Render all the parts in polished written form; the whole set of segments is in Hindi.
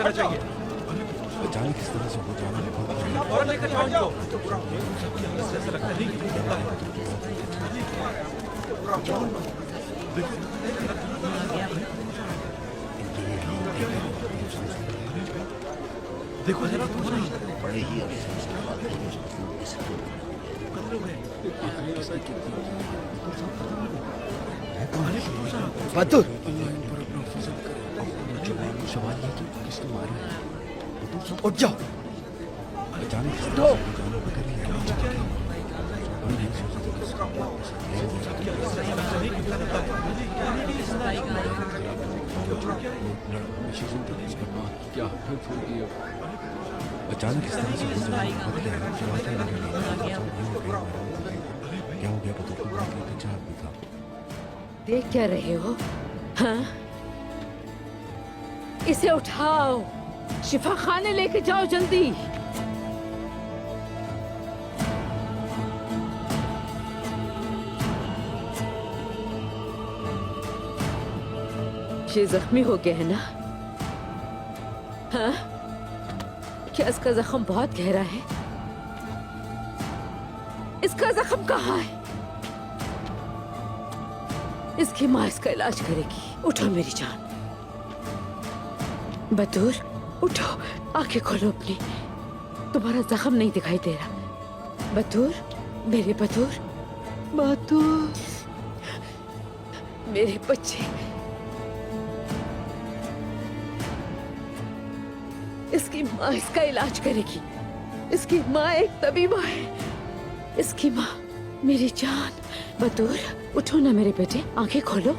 देना चाहिए। जाने किस तरह से हो जाना है। फौरन लेकर जाओ इनको। ऐसा लगता नहीं कि जिंदा है। देखो जरा बड़े ही अफसोस की बात है इस बहादुर सवाल ये कि किसने मारा है। उठ जाओ। जाने किस तरह से हो जाना बगैर ही हम नहीं सोच हमेशा जिंदगी इसका बात क्या फिर छोड़ दिया। अचानक इस तरह से हो जाना बदले हम सवाल है क्या हो गया बता तो चाह भी था। देख क्या रहे हो? हाँ? इसे उठाओ, शिफा खाने लेके जाओ जल्दी। ये जख्मी हो गया है ना? हाँ? क्या इसका जख्म बहुत गहरा है? इसका जख्म कहाँ है? इसकी माँ इसका इलाज करेगी। उठो मेरी जान। बतूर, उठो, आंखें खोलो अपनी। तुम्हारा जख्म नहीं दिखाई दे रहा। बतूर, मेरे बतूर, बतूर, मेरे बच्चे। इसकी माँ इसका इलाज करेगी। इसकी माँ एक तबीबा है। इसकी माँ, मेरी जान। बतूर, उठो ना मेरे बेटे, आंखें खोलो,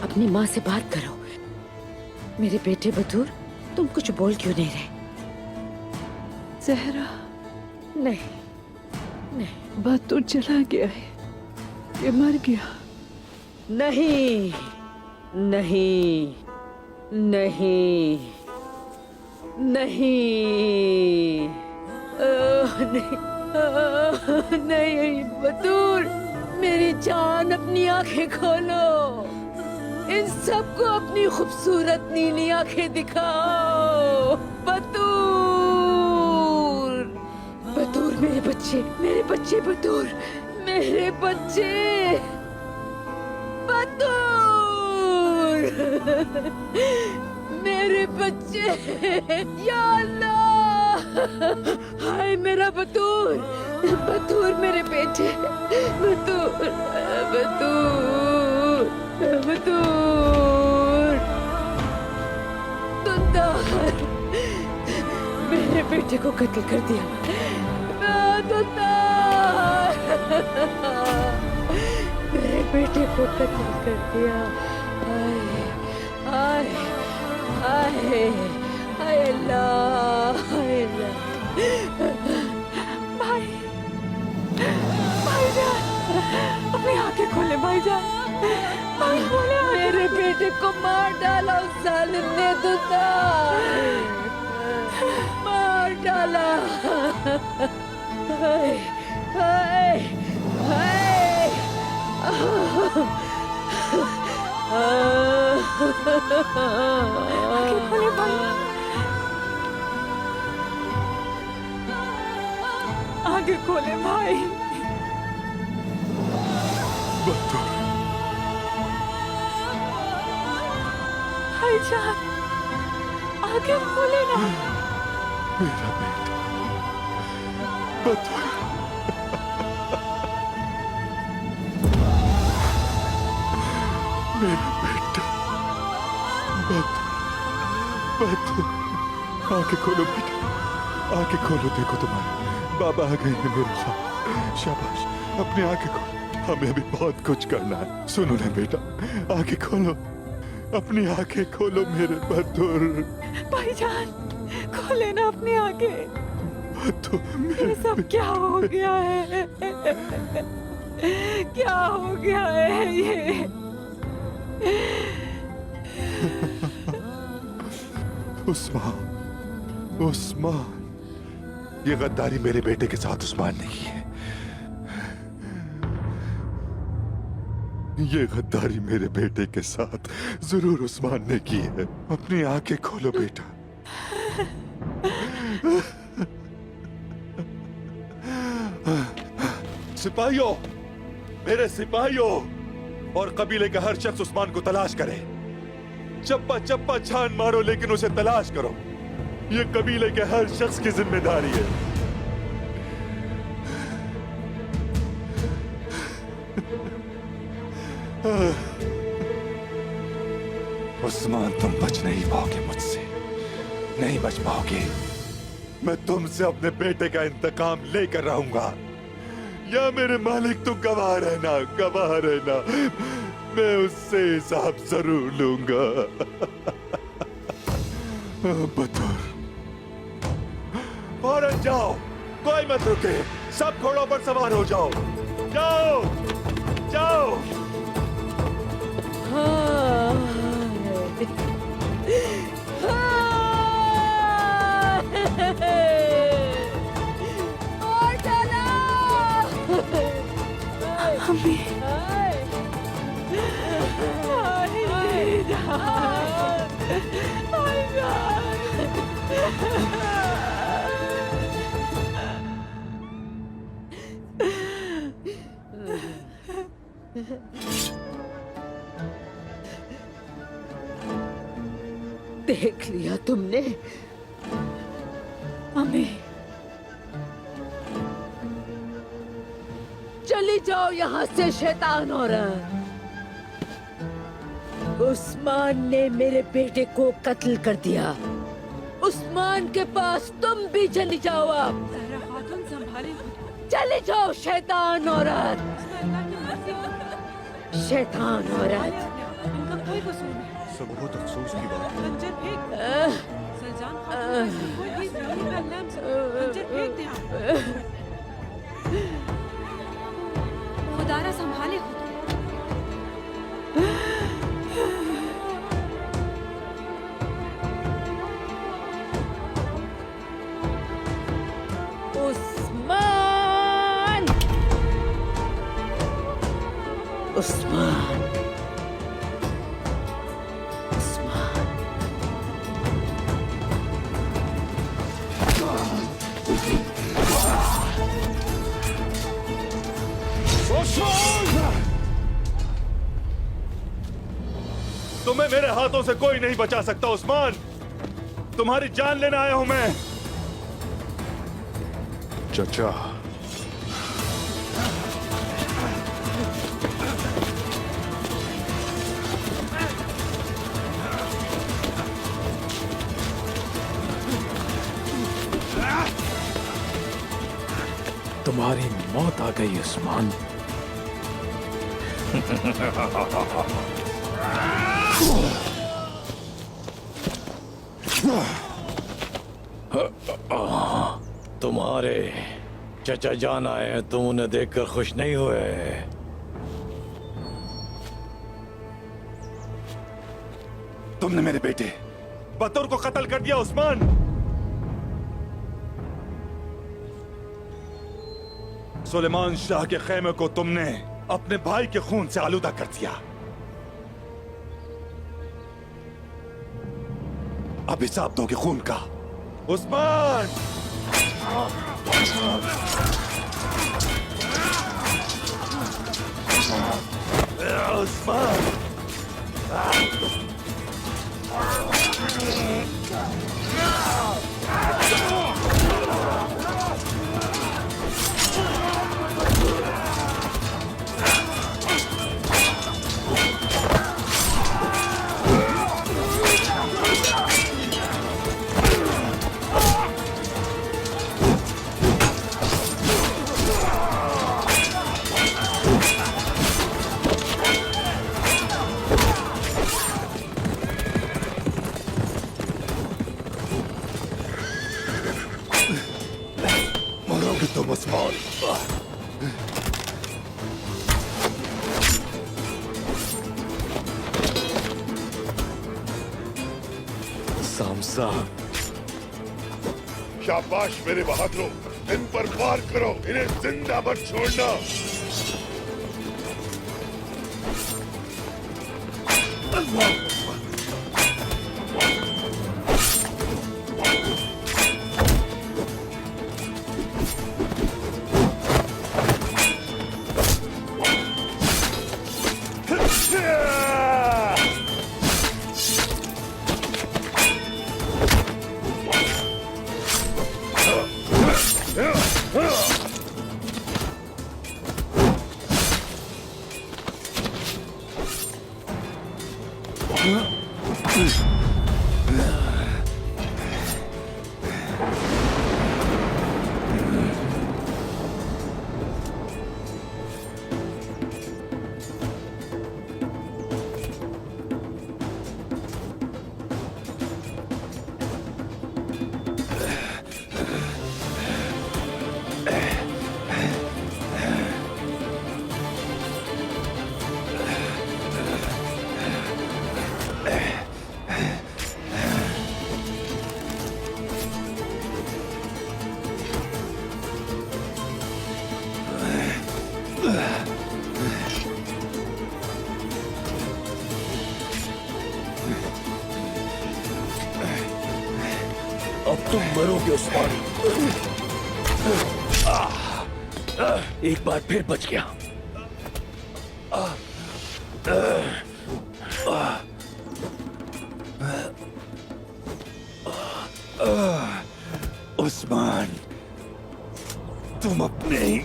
अपनी माँ से बात करो। मेरे बेटे बतूर, तुम कुछ बोल क्यों नहीं रहे? जहरा, नहीं, नहीं, बतूर चला गया है, ये मर गया। नहीं, नहीं, नहीं, नहीं, नहीं, नहीं, बतूर, मेरी जान, अपनी आंखें खोलो। इन सबको अपनी खूबसूरत नीली आंखें दिखाओ। बतूर, बतूर, मेरे बच्चे, मेरे बच्चे, बतूर, मेरे बच्चे, बतूर, मेरे बच्चे, या अल्लाह, हाय मेरा बतूर, बतूर, मेरे बेटे, बतूर, बतूर, बतूर, तुंदार, मेरे बेटे को कत्ल कर दिया। तुंदार, मेरे बेटे को कत्ल कर दिया। हाय, हाय, हाय अल्लाह, हाय अल्लाह। भाई, भाईजान, अपनी आंखें खोले भाईजान, भाई खोले। मेरे बेटे को मार डाला उस जालिम ने। तुंदार, मार डाला। हाय, हाय, हाय, आंखें खोले भाई, आंखें खोले भाई। भाईजान, आंखें खोले ना। मेरा बेटा बतूर, मेरा बेटा बतूर, आंखें खोलो बेटा, आंखें खोलो। देखो तुम्हारे बाबा आ गए हैं मेरे साथ। शाबाश, अपनी आंखें खोलो, हमें अभी बहुत कुछ करना है। सुनो ना बेटा, आंखें खोलो, अपनी आंखें खोलो मेरे बतूर। भाईजान, खोले ना अपनी आंखें। बतूर, ये सब क्या हो गया है? क्या हो गया है ये? उस्मान, उस्मान, ये गद्दारी मेरे बेटे के साथ उस्मान ने की है। ये गद्दारी मेरे बेटे के साथ जरूर उस्मान ने की है। अपनी आंखें खोलो बेटा, सिपाहियों, मेरे सिपाहियों और कबीले का हर शख्स उस्मान को तलाश करे। चप्पा चप्पा छान मारो, लेकिन उसे तलाश करो। ये कबीले के हर शख्स की जिम्मेदारी है। उस्मान, तुम बच नहीं पाओगे मुझसे, नहीं बच पाओगे। मैं तुमसे अपने बेटे का इंतकाम लेकर रहूंगा। या मेरे मालिक, तुम गवाह रहना, गवाह रहना। मैं उससे हिसाब जरूर लूंगा। बतौर, फौरन जाओ, कोई मत रुके, सब घोड़ों पर सवार हो जाओ। जाओ जाओ। देख लिया तुमने मम्मी, चली जाओ यहाँ से शैतान औरत। उस्मान ने मेरे बेटे को कत्ल कर दिया। उस्मान के पास तुम भी चली जाओ। अब जरा खातून संभाले। चली जाओ शैतान औरत, शैतान औरत। उनका कोई कसूर नहीं। सब बहुत अफसोस की बात है। खंजर फेंक। सलजान खातून को कोई भी जरूरी बदनाम से खंजर फेंक दे आप। खुदारा संभाले खुद। उस्मान, उस्मान, उस्मान। तुम्हें मेरे हाथों से कोई नहीं बचा सकता उस्मान। तुम्हारी जान लेने आया हूं मैं। चचा, तुम्हारी मौत आ गई उस्मान। तुम्हारे चचा जान आए हैं, तुम उन्हें देखकर खुश नहीं हुए? तुमने मेरे बेटे बतौर को कत्ल कर दिया उस्मान। सुलेमान शाह के खेमे को तुमने अपने भाई के खून से आलूदा कर दिया। अब हिसाब दोगे खून का उस्मान। उस्मान, मरोगे तुम उस्मान। सामसा, शाबाश मेरे बहादुरों, इन पर वार करो, इन्हें जिंदा मत छोड़ना। अब तुम मरोगे उस्मान। एक बार फिर बच गया। उस्मान, तुम अपने ही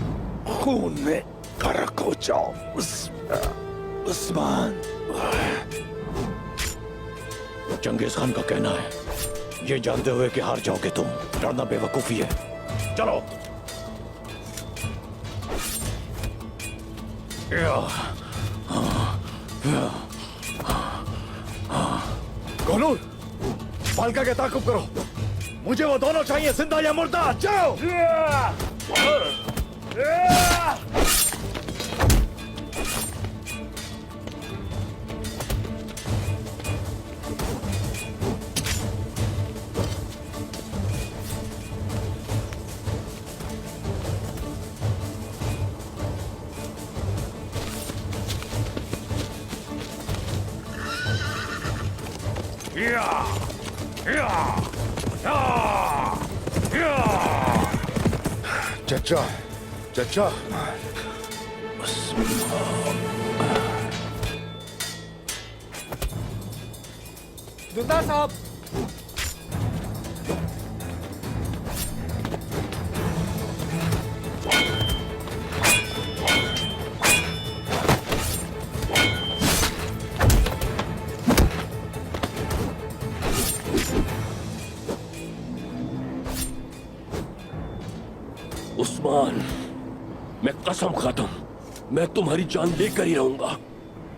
खून में गर्क हो जाओ। उस्मान। चंगेज खान का कहना है, ये जानते हुए कि हार जाओगे तुम, डरना बेवकूफी है। चलो। कोनूर, बालका के ताकुब करो। मुझे वो दोनों चाहिए, जिंदा या मुर्दा। जाओ। चचा, चचा। दुल्ला साहब, उस्मान, मैं कसम खाता हूं, मैं तुम्हारी जान लेकर ही रहूंगा।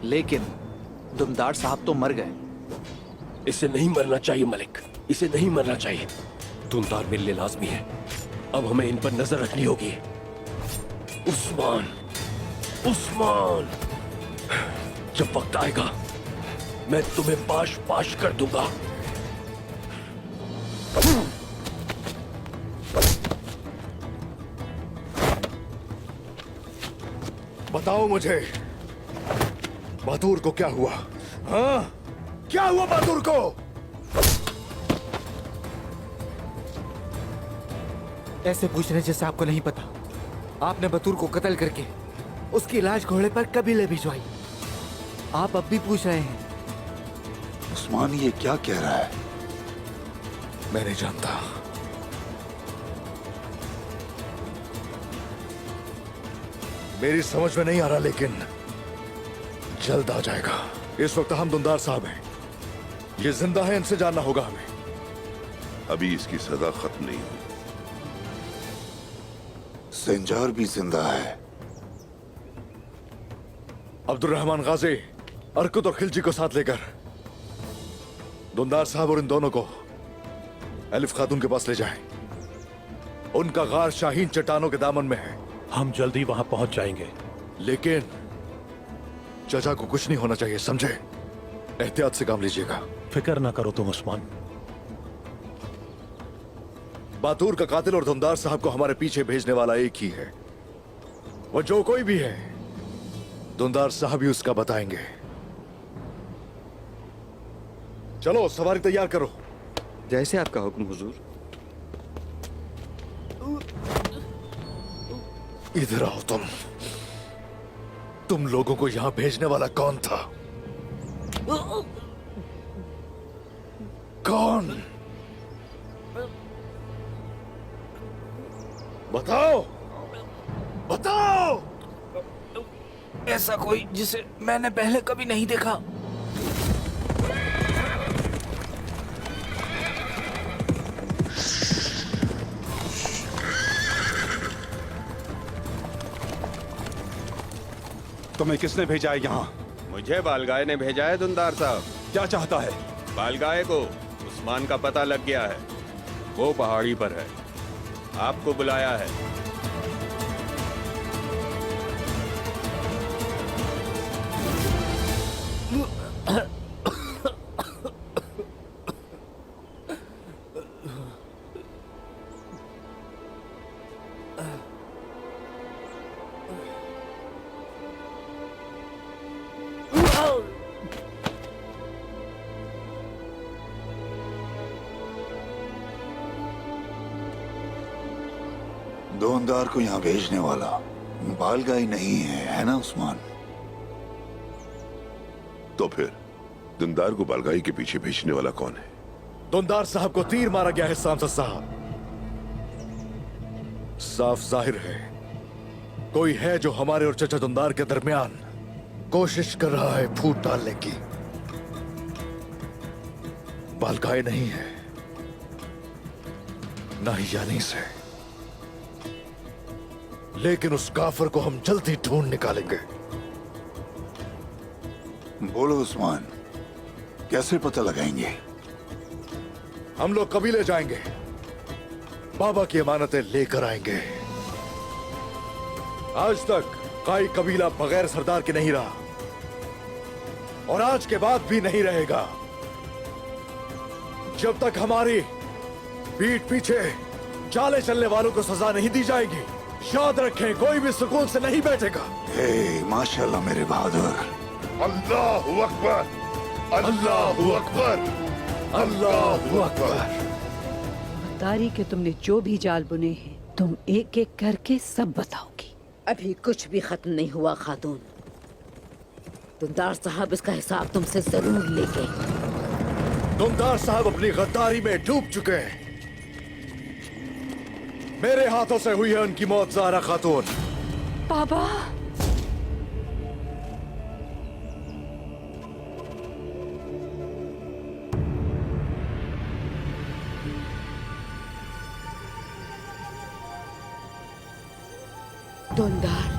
लेकिन दुमदार साहब तो मर गए। इसे नहीं मरना चाहिए मलिक, इसे नहीं मरना चाहिए। दुमदार मेरे लिए लाजमी है। अब हमें इन पर नजर रखनी होगी। उस्मान, उस्मान, जब वक्त आएगा मैं तुम्हें पाश पाश कर दूंगा। बताओ मुझे, बहादुर को क्या हुआ? हाँ, क्या हुआ बहादुर को? ऐसे पूछ रहे जैसे आपको नहीं पता। आपने बतूर को कत्ल करके उसकी लाश घोड़े पर कबीले भिजवाई। आप अब भी पूछ रहे हैं। उस्मान ये क्या कह रहा है? मैं नहीं जानता। मेरी समझ में नहीं आ रहा, लेकिन जल्द आ जाएगा। इस वक्त हम दुमदार साहब हैं, ये जिंदा है, इनसे जानना होगा हमें। अभी इसकी सजा खत्म नहीं हुई। सेंजार भी जिंदा है। अब्दुल रहमान गाजी अरकुत और खिलजी को साथ लेकर दुमदार साहब और इन दोनों को एलिफ खातून के पास ले जाएं। उनका गार शाहीन चट्टानों के दामन में है। हम जल्दी वहां पहुंच जाएंगे। लेकिन चचा को कुछ नहीं होना चाहिए, समझे? एहतियात से काम लीजिएगा। फिक्र ना करो तुम उस्मान। बातूर का कातिल और दुमदार साहब को हमारे पीछे भेजने वाला एक ही है। वो जो कोई भी है, दुमदार साहब ही उसका बताएंगे। चलो सवारी तैयार करो। जैसे आपका हुक्म हुजूर। इधर आओ तुम लोगों को यहां भेजने वाला कौन था? कौन? बताओ, बताओ। ऐसा कोई जिसे मैंने पहले कभी नहीं देखा। तुम्हें किसने भेजा है यहाँ? मुझे बालगाय ने भेजा है दुमदार साहब। क्या चाहता है? बालगाय को उस्मान का पता लग गया है, वो पहाड़ी पर है, आपको बुलाया है। दोनदार को यहाँ भेजने वाला बालगाई नहीं है ना उस्मान? तो फिर दुंदार को बालगाई के पीछे भेजने वाला कौन है? दुंदार साहब को तीर मारा गया है सांसद साहब। साफ जाहिर है कोई है जो हमारे और चचा दुंदार के दरमियान कोशिश कर रहा है फूट डालने की। बालगाई नहीं है, ना ही यानी से, लेकिन उस काफिर को हम जल्दी ढूंढ निकालेंगे। बोलो उस्मान, कैसे पता लगाएंगे? हम लोग कबीले जाएंगे, बाबा की अमानतें लेकर आएंगे। आज तक काई कबीला बगैर सरदार के नहीं रहा और आज के बाद भी नहीं रहेगा। जब तक हमारी पीठ पीछे चाले चलने वालों को सजा नहीं दी जाएगी, याद रखें कोई भी सुकून से नहीं बैठेगा। माशाल्लाह मेरे बहादुर। अल्लाहु अकबर, अल्लाहु अकबर, अल्लाहु अकबर। तारी के तुमने जो भी जाल बुने हैं तुम एक एक करके सब बताओगी। अभी कुछ भी खत्म नहीं हुआ खातून। दुंदार साहब इसका हिसाब तुमसे जरूर लेंगे। दुंदार साहब अपनी गद्दारी में डूब चुके हैं। मेरे हाथों से हुई है उनकी मौत ज़हरा खातून। बाबा दुंदार,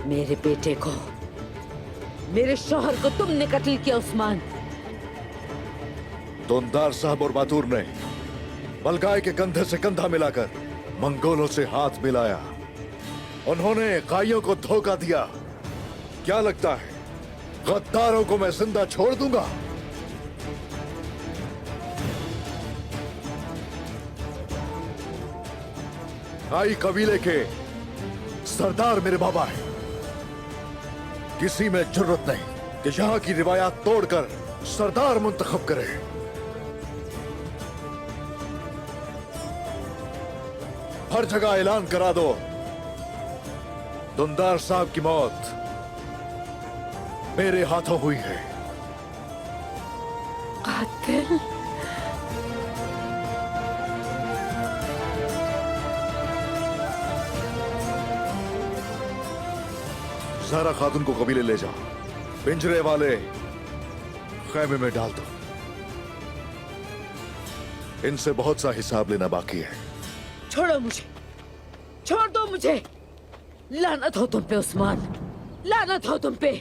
मेरे बेटे को, मेरे शौहर को तुमने कत्ल किया उस्मान। दुंदार साहब और बहादुर ने बलगाई के कंधे से कंधा मिलाकर मंगोलों से हाथ मिलाया। उन्होंने काइयों को धोखा दिया। क्या लगता है गद्दारों को मैं जिंदा छोड़ दूंगा? काई कबीले के सरदार मेरे बाबा हैं। किसी में जरूरत नहीं कि यहां की रिवायात तोड़कर सरदार मुंतखब करे। हर जगह ऐलान करा दो, दुंदार साहब की मौत मेरे हाथों हुई है। कातिल ज़हरा खातून को कबीले ले जाओ, पिंजरे वाले खैमे में डाल दो। इनसे बहुत सा हिसाब लेना बाकी है। छोड़ो मुझे, छोड़ दो मुझे। लानत हो तुम पे उस्मान, लानत हो तुम पे।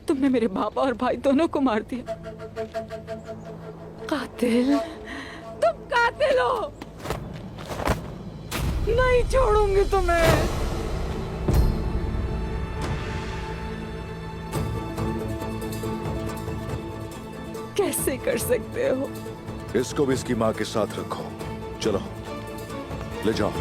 तुमने मेरे बाबा और भाई दोनों को मार दिया। कातिल, तुम कातिल हो। नहीं छोड़ूंगी तुम्हें। कैसे कर सकते हो? इसको भी इसकी माँ के साथ रखो। चलो ले जाओ।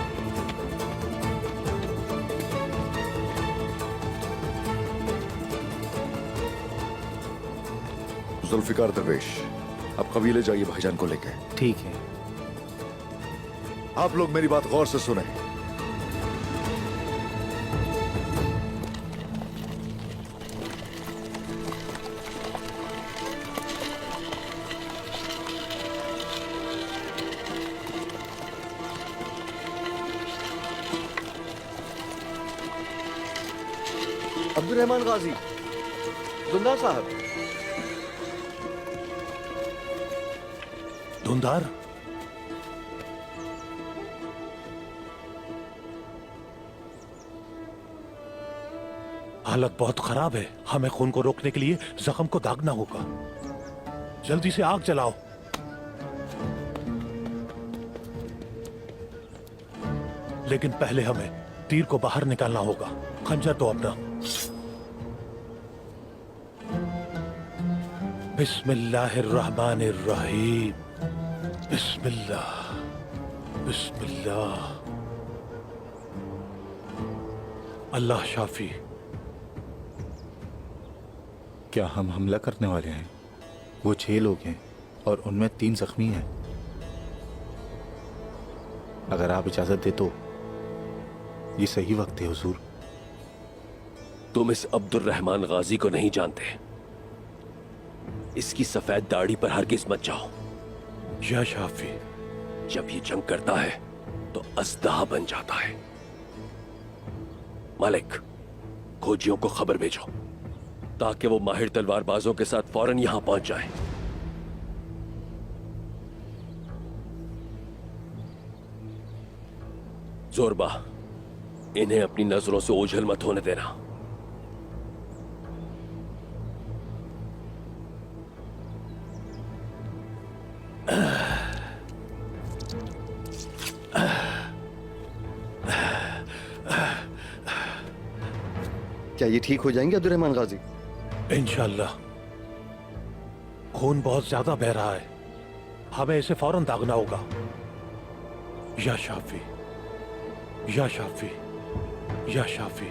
जुल्फिकार दरवेश, अब कबीले जाइए भाईजान को लेके। ठीक है। आप लोग मेरी बात गौर से सुने। अब्दुल रहमान गाजी, दुंदार साहब। धुंधार, हालत बहुत खराब है। हमें खून को रोकने के लिए जख्म को दागना होगा। जल्दी से आग जलाओ। लेकिन पहले हमें तीर को बाहर निकालना होगा। खंजर दो अपना। बिस्मिल्लाहिर्रहमानिर्रहीम। बिस्मिल्लाह, बिस्मिल्लाह, अल्लाह शाफी। क्या हम हमला करने वाले हैं? वो 6 लोग हैं और उनमें 3 जख्मी हैं। अगर आप इजाजत दे तो ये सही वक्त है हुजूर। तुम इस अब्दुल रहमान गाजी को नहीं जानते। इसकी सफेद दाढ़ी पर हरगिज मत जाओ। या शाफी, जब ये जंग करता है तो अस्दा बन जाता है। मलिक, खोजियों को खबर भेजो ताकि वो माहिर तलवारबाजों के साथ फौरन यहां पहुंच जाए। जोरबा, इन्हें अपनी नजरों से ओझल मत होने देना। क्या ये ठीक हो जाएंगे अब्दुल रहमान गाजी? इंशाल्लाह। खून बहुत ज्यादा बह रहा है, हमें इसे फौरन दागना होगा। या शाफी, या शाफी, या शाफी।